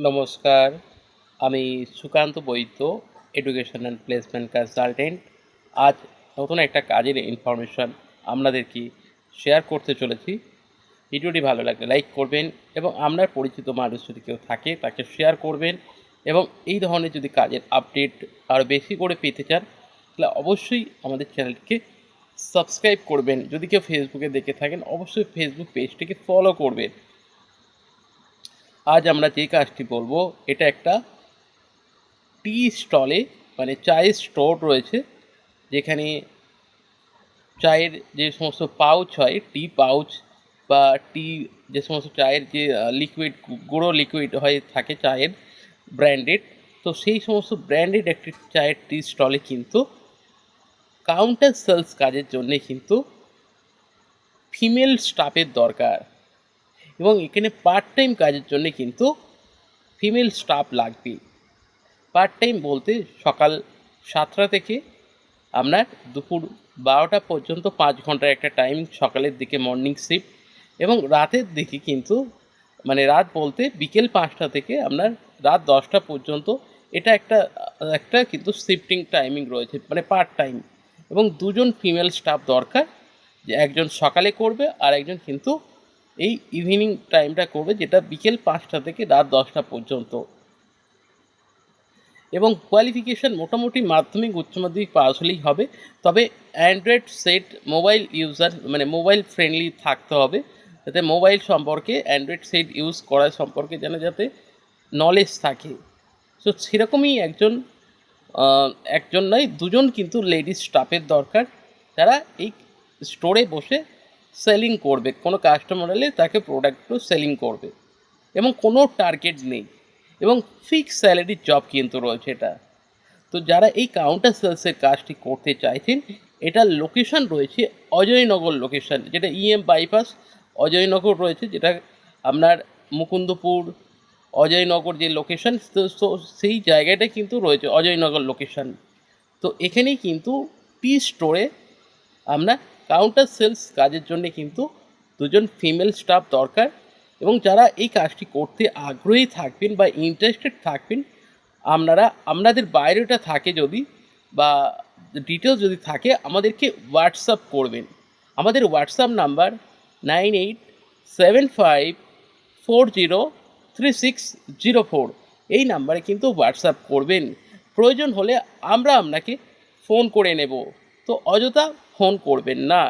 নমস্কার, আমি সুকান্ত বৈদ্য, education and placement consultant. আজ নতুন একটা কাজের ইনফরমেশন আপনাদেরকে শেয়ার করতে চলেছি। ভিডিওটি ভালো লাগলে লাইক করবেন এবং আপনার পরিচিত মানুষ যদি কেউ থাকে তাকে শেয়ার করবেন, এবং এই ধরনের যদি কাজের আপডেট আরও বেশি করে পেতে চান তাহলে অবশ্যই আমাদের চ্যানেলটিকে সাবস্ক্রাইব করবেন। যদি কেউ ফেসবুকে দেখে থাকেন অবশ্যই ফেসবুক পেজটিকে ফলো করবেন। আজ আমরা যে কাজটি বলবো এটা একটা টি স্টলে, মানে চায়ের স্টোর রয়েছে, যেখানে চায়ের যে সমস্ত পাউচ হয়, টি পাউচ বা টি, যে সমস্ত চায়ের যে লিকুইড, গুঁড়ো লিকুইড হয়ে থাকে চায়ের ব্র্যান্ডেড, তো সেই সমস্ত ব্র্যান্ডেড একটি চায়ের টি স্টলে কিন্তু কাউন্টার সেলস কাজের জন্যে কিন্তু ফিমেল স্টাফের দরকার, এবং এখানে পার্ট টাইম কাজের জন্যে কিন্তু ফিমেল স্টাফ লাগবে। পার্ট টাইম বলতে সকাল 7টা থেকে আপনার দুপুর 12টা পর্যন্ত 5 ঘন্টার একটা টাইম, সকালের দিকে মর্নিং শিফট, এবং রাতের দিকে কিন্তু, মানে রাত বলতে বিকেল 5টা থেকে আপনার রাত 10টা পর্যন্ত, এটা একটা একটা কিন্তু শিফটিং টাইমিং রয়েছে, মানে পার্ট টাইম। এবং দুজন ফিমেল স্টাফ দরকার, যে একজন সকালে করবে আর একজন কিন্তু এই ইভিনিং টাইমটা করবে, যেটা বিকেল 5টা থেকে রাত 10টা পর্যন্ত। এবং কোয়ালিফিকেশান মোটামুটি মাধ্যমিক উচ্চ মাধ্যমিক পাস হলেই হবে, তবে অ্যান্ড্রয়েড সেট মোবাইল ইউজার, মানে মোবাইল ফ্রেন্ডলি থাকতে হবে, যাতে মোবাইল সম্পর্কে, অ্যান্ড্রয়েড সেট ইউজ করার সম্পর্কে যেন যাতে নলেজ থাকে। সো সেরকমই একজন নয়, দুজন কিন্তু লেডিস স্টাফের দরকার, যারা এই স্টোরে বসে সেলিং করবে, কোনো কাস্টমার এলে তাকে প্রোডাক্টগুলো সেলিং করবে, এবং কোনো টার্গেট নেই, এবং ফিক্সড স্যালারির জব কিন্তু রয়েছে এটা। তো যারা এই কাউন্টার সেলসের কাজটি করতে চাইছেন, এটার লোকেশন রয়েছে অজয়নগর লোকেশন, যেটা বাইপাস অজয়নগর রয়েছে, যেটা আপনার মুকুন্দপুর অজয়নগর যে লোকেশন, তো সেই জায়গাটা কিন্তু রয়েছে অজয়নগর লোকেশন। তো এখানেই কিন্তু টি স্টোরে আপনার কাউন্টার সেলস কাজের জন্যে কিন্তু দুজন ফিমেল স্টাফ দরকার, এবং যারা এই কাজটি করতে আগ্রহী থাকবেন বা ইন্টারেস্টেড থাকবেন, আপনাদের বায়োডাটা থাকে যদি, বা ডিটেলস যদি থাকে, আমাদেরকে হোয়াটসঅ্যাপ করবেন। আমাদের হোয়াটসঅ্যাপ নাম্বার 9875403604। এই নাম্বারে কিন্তু হোয়াটসঅ্যাপ করবেন। প্রয়োজন হলে আমরা আপনাকে ফোন করে নেব, তো অযথা ফোন করবেন না।